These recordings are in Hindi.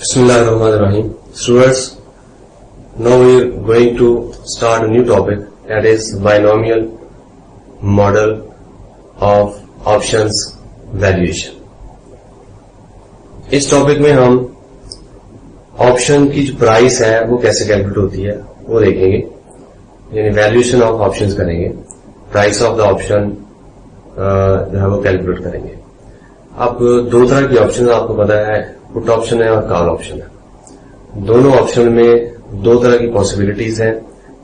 Bismillahirrahmanirrahim. Students, now we are going to start a new topic, that is binomial model of options valuation. इस टॉपिक में हम ऑप्शन की जो प्राइस है वो कैसे कैलकुलेट होती है वो देखेंगे, यानी वैल्यूएशन ऑफ ऑप्शंस करेंगे, प्राइस ऑफ द ऑप्शन जो है वो कैलकुलेट करेंगे. अब दो तरह की ऑप्शन आपको पता है, पुट ऑप्शन है और कॉल ऑप्शन है. दोनों ऑप्शन में दो तरह की पॉसिबिलिटीज हैं.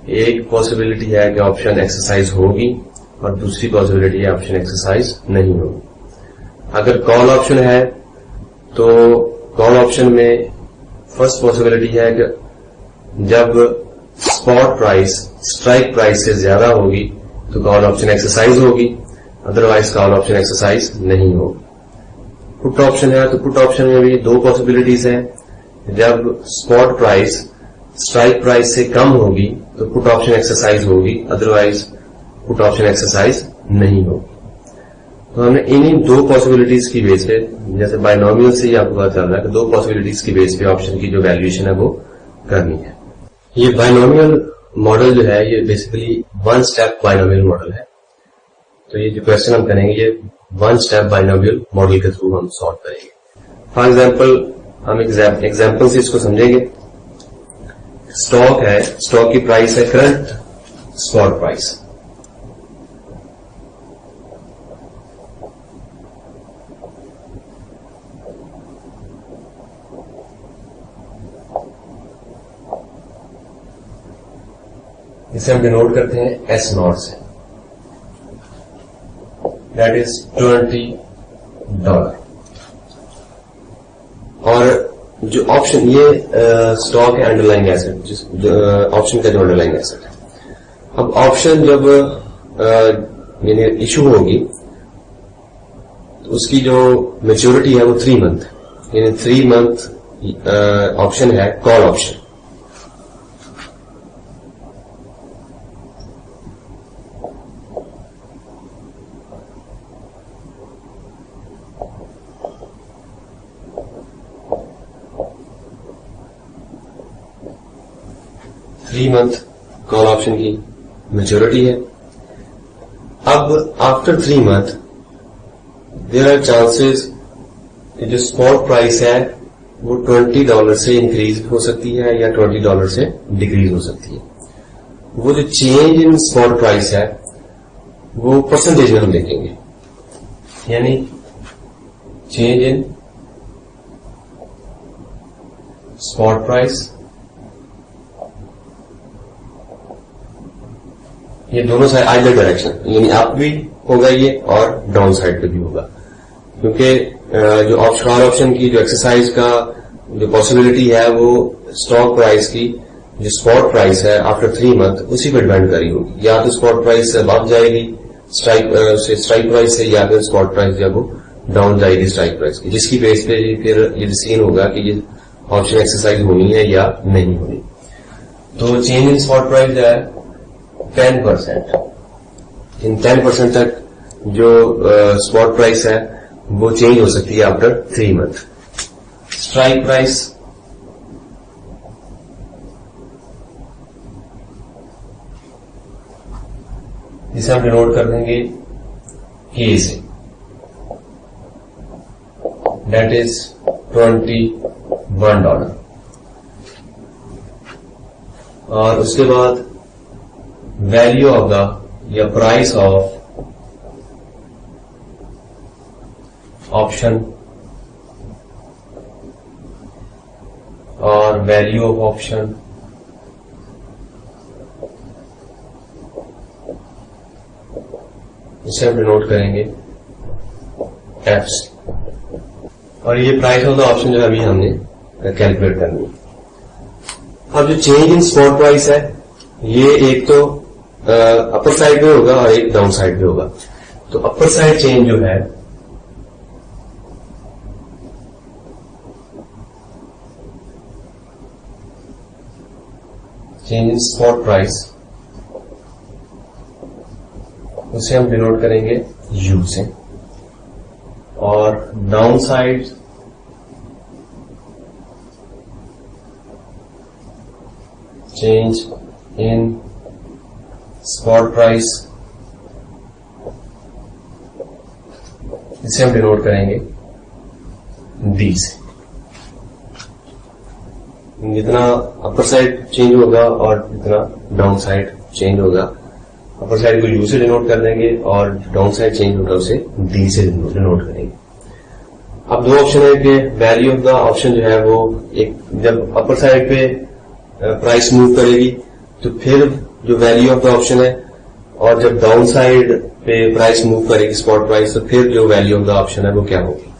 एक पॉसिबिलिटी है कि ऑप्शन एक्सरसाइज होगी और दूसरी पॉसिबिलिटी है ऑप्शन एक्सरसाइज नहीं होगी. अगर कॉल ऑप्शन है तो कॉल ऑप्शन में फर्स्ट पॉसिबिलिटी है कि जब स्पॉट प्राइस स्ट्राइक प्राइस से ज्यादा होगी तो कॉल ऑप्शन एक्सरसाइज होगी, अदरवाइज कॉल ऑप्शन एक्सरसाइज नहीं होगी. पुट ऑप्शन है तो पुट ऑप्शन में भी दो पॉसिबिलिटीज हैं. जब स्पॉट प्राइस स्ट्राइक प्राइस से कम होगी तो पुट ऑप्शन एक्सरसाइज होगी, अदरवाइज पुट ऑप्शन एक्सरसाइज नहीं होगी. तो हमने इन्हीं दो पॉसिबिलिटीज की बेस पे, जैसे बाइनोमियल से ही आपको पता चल रहा है कि दो पॉसिबिलिटीज की बेस पे ऑप्शन की जो वैल्यूएशन है वो करनी है. ये बाइनोमियल मॉडल जो है ये basically one step binomial model है. तो ये जो क्वेश्चन हम करेंगे ये वन स्टेप बाइनोमियल मॉडल के थ्रू हम सॉल्व करेंगे. फॉर एग्जाम्पल हम एग्जाम्पल से इसको समझेंगे. स्टॉक है, स्टॉक की प्राइस है करंट स्पॉट प्राइस. इसे हम डिनोट करते हैं एस नॉट से, दैट इज $20. और जो ऑप्शन ये स्टॉक है अंडरलाइंग एसेट, ऑप्शन का जो अंडरलाइंग एसेट है. अब ऑप्शन जब यानी इशू होगी तो उसकी जो मैच्योरिटी है वो 3 मंथ, यानी 3 मंथ ऑप्शन है call option. Three month call option की मैच्योरिटी है. अब after 3 month there are chances कि जो स्पॉट प्राइस है वो $20 से इंक्रीज हो सकती है या $20 से डिक्रीज हो सकती है. वो जो चेंज इन स्पॉट प्राइस है वो परसेंटेज में हम देखेंगे, यानी चेंज इन स्पॉट प्राइस. ये दोनों साइड आइदर डायरेक्शन, यानी अप भी होगा ये और डाउन साइड पे भी होगा, क्योंकि जो कॉल ऑप्शन की जो एक्सरसाइज का जो पॉसिबिलिटी है वो स्टॉक प्राइस की जो स्पॉट प्राइस है आफ्टर 3 मंथ उसी पर डिपेंड करी होगी. या तो स्पॉट प्राइस बढ़ जाएगी स्ट्राइक प्राइस से, या फिर स्पॉट प्राइस जब वो डाउन जाएगी स्ट्राइक प्राइस की, जिसकी बेस पे फिर ये डिसीजन होगा कि ये ऑप्शन एक्सरसाइज होनी है या नहीं होनी. तो चेंज इन स्पॉट प्राइस जो है 10%, इन 10% तक जो स्पॉट प्राइस है वो चेंज हो सकती है आफ्टर 3 मंथ. स्ट्राइक प्राइस जिसे हम डिनोट कर देंगे के से, दैट इज $21. और उसके बाद वैल्यू ऑफ द या प्राइस ऑफ ऑप्शन और वैल्यू ऑफ ऑप्शन इसे हम डिनोट करेंगे एफ. और ये प्राइस ऑफ द ऑप्शन जो है अभी हमने कैलकुलेट करनी है. अब जो चेंज इन स्पॉट प्राइस है ये एक तो अपर साइड में होगा और एक डाउन साइड में होगा. तो अपर साइड चेंज जो है चेंज इन स्पॉट प्राइस, उसे हम डिनोट करेंगे यू से. और down side change in spot price, इसे हम डिनोट करेंगे डी से। जितना अपर साइड चेंज होगा और जितना डाउन साइड चेंज होगा, अपर साइड को यू से डिनोट कर देंगे और डाउन साइड चेंज होगा उसे डी से डिनोट करेंगे। अब दो ऑप्शन है कि वैल्यू ऑफ द ऑप्शन जो है वो एक जब अपर साइड पे प्राइस मूव करेगी तो फिर जो वैल्यू ऑफ द ऑप्शन है, और जब डाउन साइड पे प्राइस मूव करेगी स्पॉट प्राइस तो फिर जो वैल्यू ऑफ द ऑप्शन है वो क्या होगी।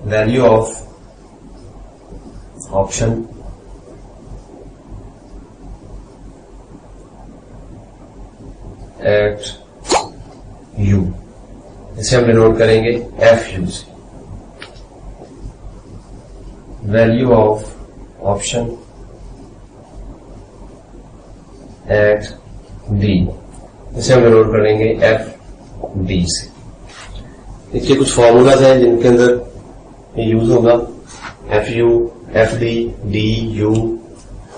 Value of option at U, इसे हम डिनोट करेंगे एफ यू से। Value of option at D, इसे हम डिनोट करेंगे एफ डी से। इसके कुछ फॉर्मूलाज हैं जिनके अंदर ये यूज होगा, F you, F D, D you,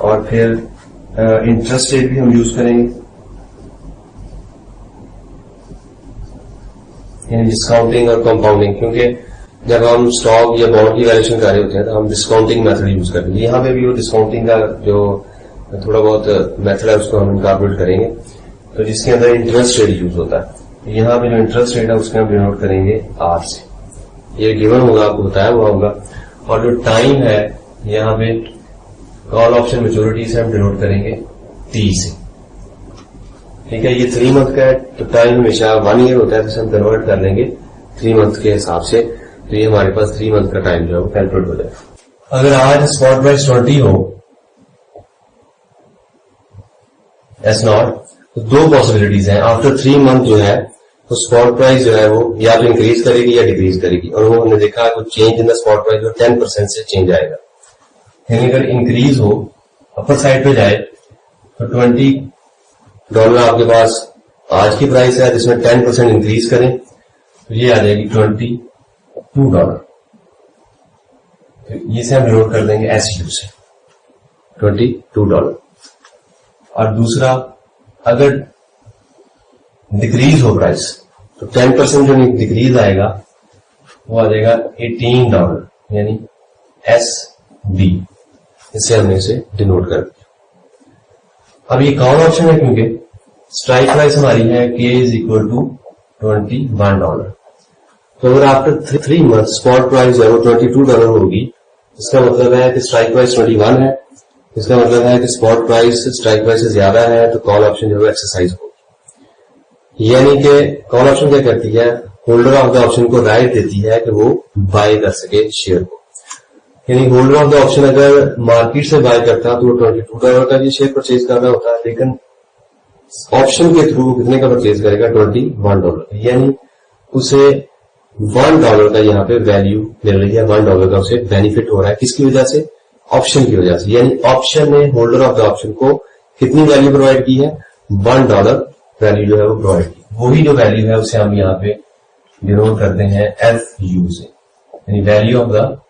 और फिर इंटरेस्ट रेट भी हम यूज करेंगे, यानी डिस्काउंटिंग और कंपाउंडिंग, क्योंकि जब हम स्टॉक या बॉन्ड की वैल्यूएशन कर रहे होते हैं तो हम डिस्काउंटिंग मेथड यूज करते हैं। यहां पे भी वो डिस्काउंटिंग का जो थोड़ा बहुत मेथड है उसको हम इनकॉर्पोरेट करेंगे, तो जिसके अंदर इंटरेस्ट रेट यूज होता है। यहाँ पे जो इंटरेस्ट रेट है उसके हम डिनोट करेंगे आर से, ये गिवन होगा, आपको बताया हुआ होगा। और जो टाइम है यहाँ पे कॉल ऑप्शन मैच्योरिटी से हम डिनोट करेंगे टी से। ठीक है, ये 3 मंथ का है तो टाइम हमेशा 1 ईयर होता है, तो हम कन्वर्ट कर लेंगे 3 मंथ के हिसाब से, तो ये हमारे पास 3 मंथ का टाइम जो है वो कैलकुलेट हो जाएगा। अगर आज स्पॉट प्राइस 20 हो एस नॉट, तो दो पॉसिबिलिटीज हैं। आफ्टर 3 मंथ जो है तो स्पॉट प्राइस जो है वो या तो इंक्रीज करेगी या डिक्रीज करेगी, और वो हमने देखा तो change in the spot price जो 10% से चेंज आएगा। यानी अगर इंक्रीज हो, अपर साइड पे जाए तो $20 आपके पास आज की प्राइस है, जिसमें 10% इंक्रीज करें तो ये आ जाएगी $22। तो ये से हम डिनोट कर देंगे एस यू से, $22। और दूसरा, अगर डिक्रीज हो प्राइस तो 10% जो डिक्रीज आएगा वो आ जाएगा $18, यानी एस डी, इससे हमने इसे डिनोट कर दिया। अब ये कौन ऑप्शन है, क्योंकि स्ट्राइक प्राइस हमारी है k इज इक्वल टू $21। तो अगर आफ्टर 3 मंथ स्पॉट प्राइस जो है वो $22 होगी, इसका मतलब है कि स्ट्राइक प्राइस 21 है, इसका मतलब है कि स्पॉट प्राइस स्ट्राइक प्राइस से ज्यादा है, तो कॉल ऑप्शन जो है एक्सरसाइज होगी। यानी कि कॉल ऑप्शन क्या करती है, होल्डर ऑफ द ऑप्शन को राइट देती है कि वो बाय कर सके शेयर को। यानी होल्डर ऑफ द ऑप्शन अगर मार्केट से बाय करता तो वो $22 का ये शेयर परचेज कर रहा होता है, लेकिन ऑप्शन के थ्रू कितने का परचेज करेगा, $21। यानी उसे $1 का यहाँ पे वैल्यू मिल रही है, $1 का उसे बेनिफिट हो रहा है। किसकी वजह से, ऑप्शन की वजह से। यानी ऑप्शन ने होल्डर ऑफ द ऑप्शन को कितनी वैल्यू प्रोवाइड की है, $1 वैल्यू जो है वो प्रोवाइड की। वही जो वैल्यू है उसे हम यहाँ पे डिनोट करते हैं एफ यू से, यानी value of the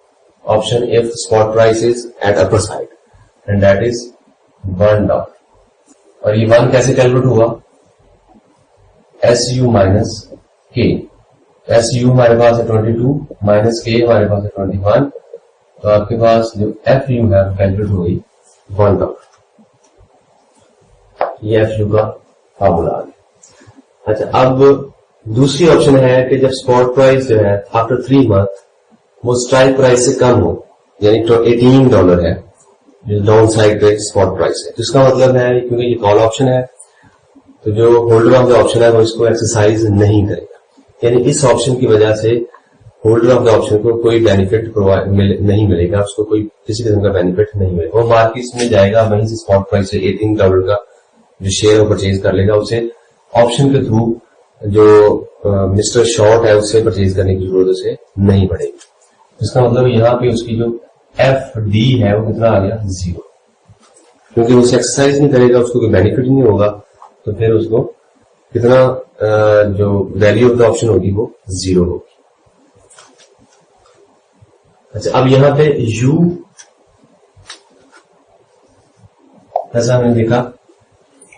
option if spot price is at upper side and that is $1। और ये 1 कैसे कैलकुलेट हुआ, एस यू माइनस के। एस यू हमारे पास है 22 माइनस के हमारे पास है 21, तो आपके पास जो एफ यू है कैलकुलेट हो गई $1। ये एफ यू का फॉर्मूला आ गया। अच्छा, अब दूसरी ऑप्शन है कि जब स्पॉट प्राइस जो है आफ्टर 3 मंथ वो स्ट्राइक प्राइस से कम हो, यानी $18 है जो डाउन साइड पे स्पॉट प्राइस है, तो इसका मतलब है क्योंकि ये कॉल ऑप्शन है तो जो होल्डर ऑफ द ऑप्शन है वो इसको एक्सरसाइज नहीं करेगा। यानी इस ऑप्शन की वजह से होल्डर ऑफ द ऑप्शन को कोई बेनिफिट नहीं मिलेगा, उसको कोई किसी किस्म का बेनिफिट नहीं मिलेगा। वो मार्केट में जाएगा, वहीं से स्पॉट प्राइस से $18 का जो शेयर वो परचेज कर लेगा, उसे ऑप्शन के थ्रू जो मिस्टर शॉर्ट है उससे परचेज करने की जरूरत उसे नहीं पड़ेगी। इसका मतलब यहाँ पे उसकी जो एफ डी है वो कितना आ गया, 0, क्योंकि उसे एक्सरसाइज नहीं करेगा, उसको कोई बेनिफिट नहीं होगा, तो फिर उसको कितना जो वैल्यू ऑफ द ऑप्शन होगी वो 0 होगी। अच्छा, अब यहाँ पे यू जैसा हमने देखा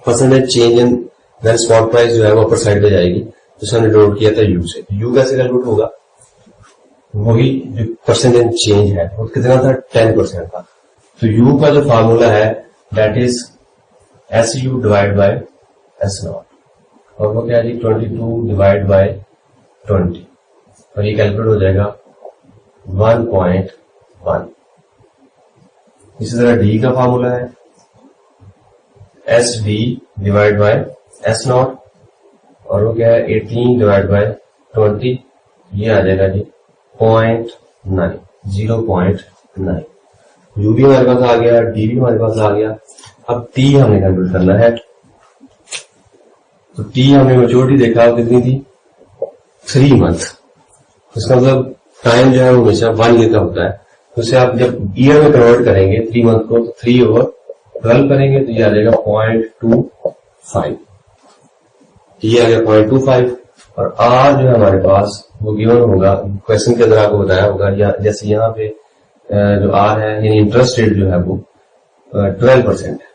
percentage change in when spot price जो है वो अपर साइड पे जाएगी, जिसे हमने लोड किया था यू से। यू कैसे कैलकुलेट होगा, वही जो परसेंटेज चेंज है वो कितना था, 10% था। तो यू का जो फार्मूला है that is S U divide by S not, और वो क्या है जी 22 डिवाइड बाय 20, और ये कैलकुलेट हो जाएगा 1.1। इसी तरह डी का फार्मूला है S D divide by S not, और वो क्या है 18 डिवाइड बाय 20, ये आ जाएगा जी 0.9, 0.9। यू भी हमारे पास आ गया, डी भी हमारे पास आ गया। अब टी हमें कैलकुलेट करना है। तो टी हमने मेच्योरिटी देखा कितनी थी, 3 मंथ। इसका मतलब टाइम जो है वो हमेशा 1 ईयर का होता है। तो उसे आप जब ईयर में कन्वर्ट करेंगे 3 मंथ को, तो 3/12 करेंगे तो ये आ जाएगा 0.25, ये आ गया 0.25। और आर जो है हमारे पास वो गिवन होगा, क्वेश्चन के अंदर आपको बताया होगा, जैसे यहाँ पे जो आर है यानी इंटरेस्ट रेट जो है वो 12% है।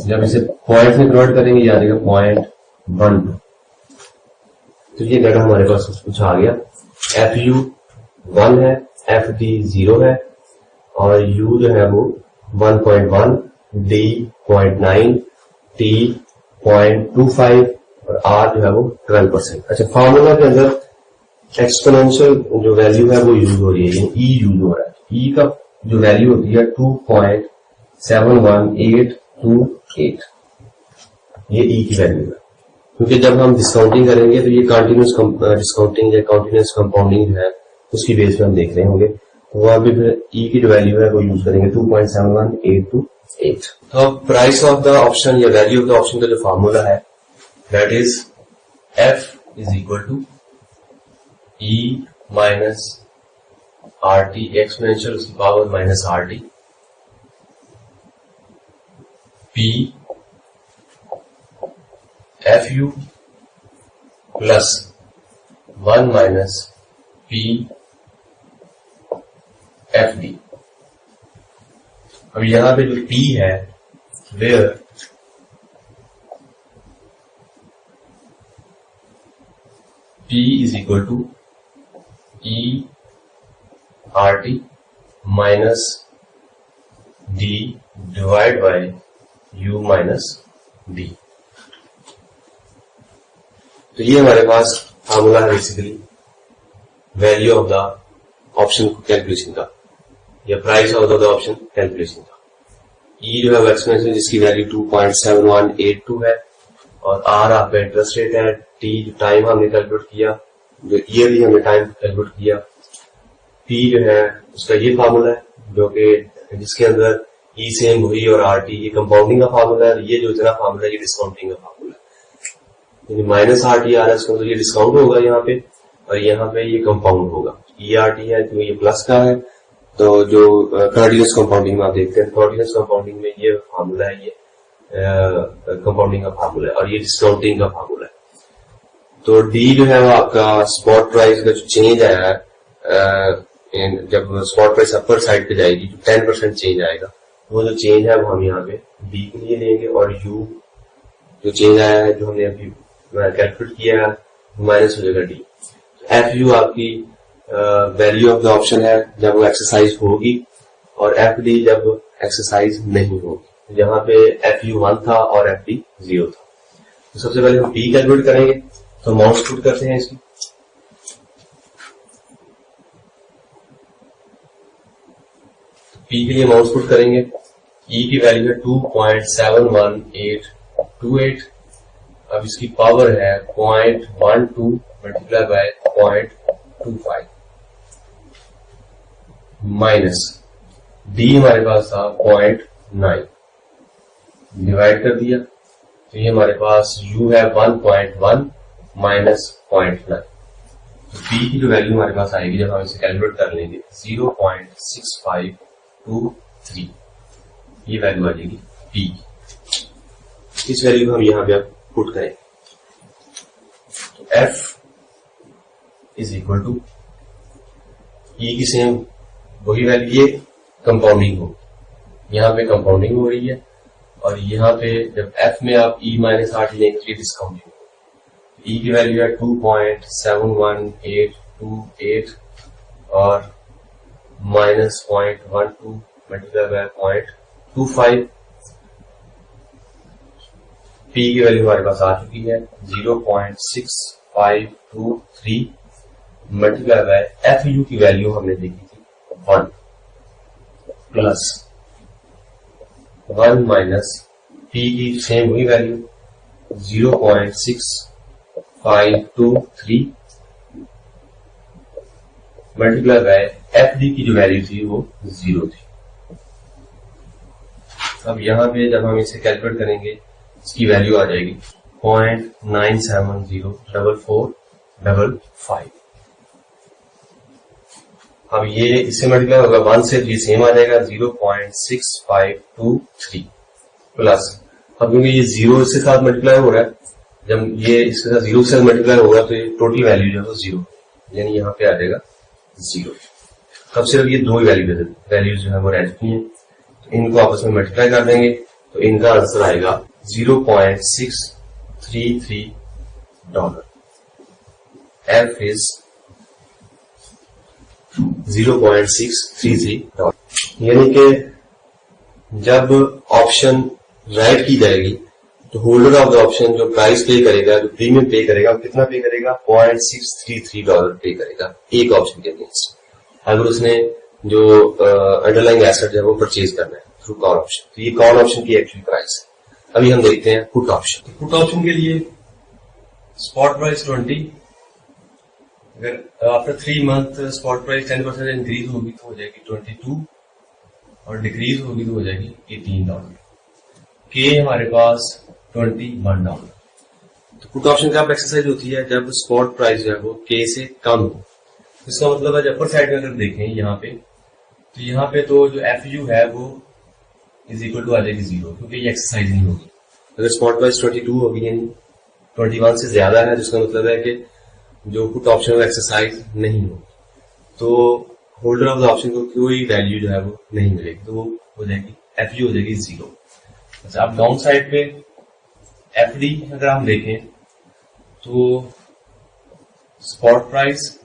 जब इसे पॉइंट में कन्वर्ट करेंगे ये आ जाएगा 0.12। तो ये डाटा हमारे पास कुछ आ गया। एफ यू 1 है, एफ डी 0 है, और यू जो है वो 1.1, डी 0.9, टी 0.25, और आर जो है वो 12%। अच्छा, फार्मूला के अंदर एक्सपोनेंशियल जो वैल्यू है वो यूज हो रही है, ई यूज हो रहा है। ई का जो वैल्यू होती है 2.71828, ये ई की वैल्यू है। क्योंकि जब हम डिस्काउंटिंग करेंगे तो ये कंटिन्यूस डिस्काउंटिंग या कंटिन्यूस कंपाउंडिंग जो है उसकी बेस पे हम देख रहे होंगे, तो वहां भी फिर ई की जो वैल्यू है वो यूज करेंगे 2.71828। तो प्राइस ऑफ द ऑप्शन या वैल्यू ऑफ द ऑप्शन का जो फार्मूला है that is F is equal to E minus R T exponential उसकी power minus R T, P F U plus 1 minus P F D. अब यहां पे जो टी है where P is equal to E R T minus D divide by U minus D. तो ये हमारे पास फार्मूला है basically value of the option calculation का या price of the option calculation का। ई जो है वो एक्सपेंसिव जिसकी वैल्यू 2.7182 है, और आर आपका इंटरेस्ट रेट है, टी जो टाइम हमने कैलकुलेट किया, जो ईयरली हमने टाइम कैलकुलेट किया, पी जो है उसका ये फार्मूला है जो कि जिसके अंदर ई सेम वही और आर टी ये कंपाउंडिंग का फार्मूला है, ये जो इतना फार्मूला है ये डिस्काउंटिंग का फार्मूला है। यानी माइनस आर टी आ रहा है इसका, तो ये डिस्काउंट होगा यहाँ पे, और यहाँ पे ये कंपाउंड होगा। ई आर टी है तो ये प्लस का है, तो जो कंटीन्यूअस कंपाउंडिंग में आप देखते हैं कंटीन्यूअस कंपाउंडिंग में ये फार्मूला है, ये कंपाउंडिंग का फार्मूला है, और ये डिस्काउंटिंग का फार्मूला है। तो डी जो है वो आपका स्पॉट प्राइस का जो चेंज आया है, जब स्पॉट प्राइस अपर साइड पे जाएगी जो 10% चेंज आएगा, वो जो चेंज है वो हम यहाँ पे डी के लिए लेंगे, और यू जो चेंज आया है जो हमने अभी कैलकुलेट किया है माइनस हो जाएगा डी। एफ यू आपकी वैल्यू ऑफ द ऑप्शन है जब वो एक्सरसाइज होगी, और एफ डी जब एक्सरसाइज नहीं होगी। यहाँ पे एफ यू 1 था और एफ डी 0 था। तो सबसे पहले हम डी कैलकुलेट करेंगे, तो अमाउंट पुट करते हैं इसकी। पी के लिए अमाउंट पुट करेंगे, ई की वैल्यू है 2.71828, अब इसकी पावर है 0.12 मल्टीप्लाई बाय 0.25 माइनस डी हमारे पास था 0.9 डिवाइड कर दिया, तो ये हमारे पास यू है 1.1 माइनस 0.9। तो पी की जो वैल्यू हमारे पास आएगी जब हम इसे कैलकुलेट कर लेंगे 0.6523, ये वैल्यू आ जाएगी पी। इस वैल्यू को हम यहां पे अब पुट करें, तो एफ इज इक्वल टू ई की सेम वही वैल्यू, ये कंपाउंडिंग हो, यहां पे कंपाउंडिंग हो रही है, और यहाँ पे जब f में आप e माइनस आर टी लेंगे तो ये डिस्काउंटिंग होगी। e की वैल्यू है 2.71828 और माइनस 0.12 मल्टीप्लाई बाय 0.25। p की वैल्यू हमारे पास आ चुकी है 0.6523 मल्टीप्लाई बाय fu की वैल्यू हमने देखी थी 1 प्लस 1 माइनस p की सेम वही वैल्यू 0.6523 मल्टीप्लाई बाय fd की जो वैल्यू थी वो 0 थी। अब यहाँ पे जब हम इसे कैलकुलेट करेंगे इसकी वैल्यू आ जाएगी 0.970445। अब ये इससे मल्टीप्लाई होगा 1 से, ये सेम आ जाएगा 0.6523 प्लस, अब क्योंकि ये 0 इसके साथ मल्टीप्लाई हो रहा है, जब ये इसके साथ 0 से मल्टीप्लाई होगा तो ये टोटल वैल्यू जो है 0, यानी यहाँ पे आ जाएगा 0। अब सिर्फ ये दो वैल्यूज जो है वो रह चुकी हैं, तो इनको आपस में मल्टीप्लाई कर देंगे तो इनका आंसर आएगा 0.633 डॉलर। F is 0.633 dollar. यानी कि जब ऑप्शन राइट की जाएगी तो होल्डर ऑफ द ऑप्शन जो प्राइस पे करेगा, जो प्रीमियम पे करेगा, कितना पे करेगा 0.633 डॉलर पे करेगा एक ऑप्शन के अगेंस्ट, अगर उसने जो अंडरलाइंग एसेट है वो परचेज करना है थ्रू कॉल ऑप्शन। तो ये कॉल ऑप्शन की एक्चुअल प्राइस है। अभी हम देखते हैं पुट ऑप्शन। पुट ऑप्शन के लिए स्पॉट प्राइस 20, अगर after 3 month spot price 10% increase होगी तो हो जाएगी 22 और डिक्रीज होगी तो हो जाएगी 18 डॉलर। के हमारे पास 21 डॉलर। तो पुट ऑप्शन का एक्सरसाइज होती है जब स्पॉट प्राइस जो है वो के से कम हो। इसका मतलब है अपर साइड में अगर देखें यहाँ पे, तो यहाँ पे तो जो एफ यू है वो इज इक्वल टू आ जाएगी 0, क्योंकि ये एक्सरसाइज नहीं होगी। अगर स्पॉट प्राइस 22 होगी यानी 21 से ज्यादा है, जिसका मतलब है कि जो पुट ऑप्शन वो एक्सरसाइज नहीं होगी, तो होल्डर ऑफ द ऑप्शन को कोई वैल्यू जो है वो नहीं मिलेगी, तो वो हो जाएगी एफ यू हो जाएगी 0। अच्छा, अब डाउन साइड पे एफ डी अगर हम देखें तो स्पॉट प्राइस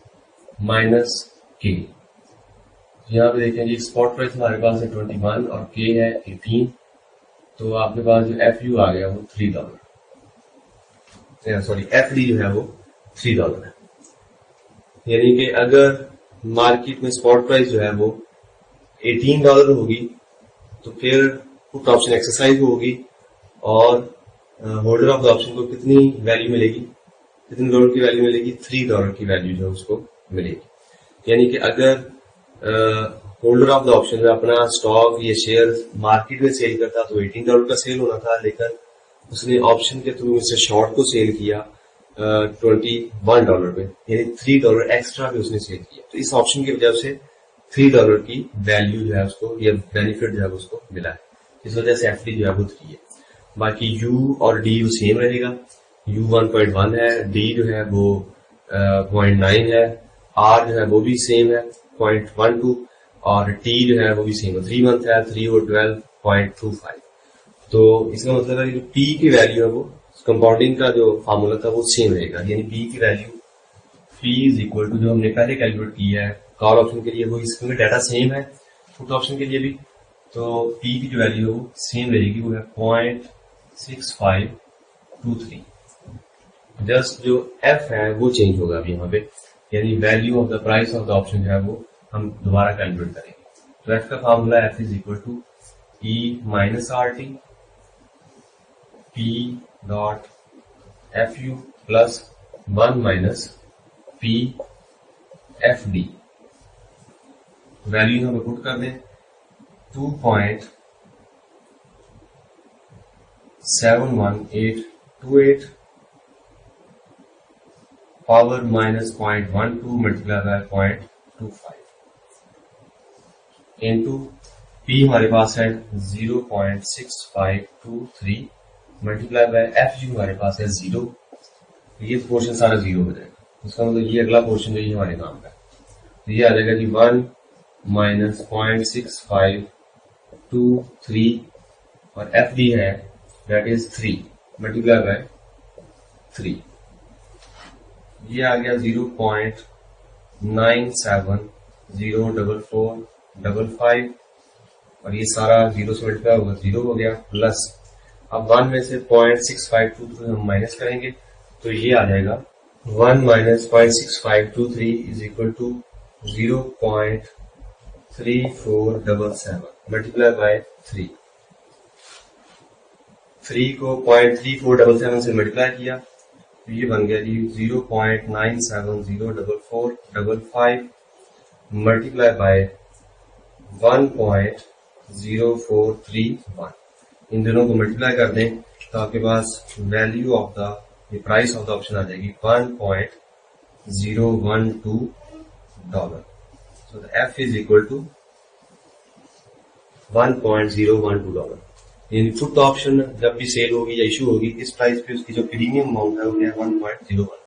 माइनस के, यहाँ पे देखें जी स्पॉट प्राइस हमारे पास है 21 और के है 18, तो आपके पास जो एफ यू आ गया वो $3, सॉरी एफ डी जो है वो $3 है। यानी कि अगर मार्केट में स्पॉट प्राइस जो है वो $18 होगी तो फिर पुट ऑप्शन एक्सरसाइज होगी और होल्डर ऑफ द ऑप्शन को कितनी वैल्यू मिलेगी, कितने डॉलर की वैल्यू मिलेगी, $3 की वैल्यू जो है उसको मिलेगी। यानी कि अगर होल्डर ऑफ द ऑप्शन में अपना स्टॉक या शेयर मार्केट में सेल करता तो $18 का सेल होना था, लेकिन उसने ऑप्शन के थ्रू उससे शॉर्ट को सेल किया $21 पे, यानी $3 एक्स्ट्रा भी उसने सेल किया। तो इस ऑप्शन की वजह से $3 की वैल्यू जो है उसको या बेनिफिट जो है उसको मिला है, इस वजह से एफ डी जो है वो 3 है। बाकी यू और डी यू सेम रहेगा, यू 1.1 है, डी जो है वो 0.9 है, आर जो है वो भी सेम है 0.12 और टी जो है वो भी सेम है 3 मंथ है 3 और 12.25। तो इसका मतलब है कि पी की वैल्यू है वो कंपाउंडिंग का जो फार्मूला था वो सेम रहेगा, यानी पी की value P is equal to जो हमने पहले कैलकुलेट किया है कॉल ऑप्शन के लिए वो, इसमें डाटा सेम है पुट ऑप्शन के लिए भी, तो पी की जो वैल्यू है वो सेम रहेगी, वो है 0.6523। जस्ट जो एफ है वो चेंज होगा अभी यहाँ पे, यानी value of the price of the option जो है वो हम दोबारा कैलकुलेट करेंगे। तो एफ का formula F is equal to E minus R T P dot F U plus 1 minus P F D. Value हम पुट कर दें 2.71828 power minus 0.12 multiply by 0.25 into P हमारे पास है 0.6523 मल्टीप्लाई बाय एफ यू हमारे पास है 0, ये पोर्शन सारा 0 हो जाएगा। इसका मतलब ये अगला पोर्शन जो ये हमारे काम का है, तो ये आ जाएगा जी 1 माइनस 0.6523 और एफ डी है दैट इज 3 मल्टीप्लाई बाय 3, ये आ गया 0.970445 और ये सारा 0 से मल्टीप्लाई होगा 0 हो गया, प्लस अब 1 में से 0.6523 हम माइनस करेंगे तो ये आ जाएगा 1 minus 0.6523 is equal to 0.3477 multiply by 3 को 0.3477 से मल्टीप्लाई किया तो ये बन गया जी 0.970445 मल्टीप्लाई बाय 1.0431, इन दोनों को मल्टीप्लाई कर दें तो आपके पास value of the price of the option आ जाएगी $1.012। So the F is equal to $1.012। यानी पुट ऑप्शन जब भी सेल होगी या इशू होगी इस प्राइस पे उसकी जो प्रीमियम अमाउंट है वो है 1.01।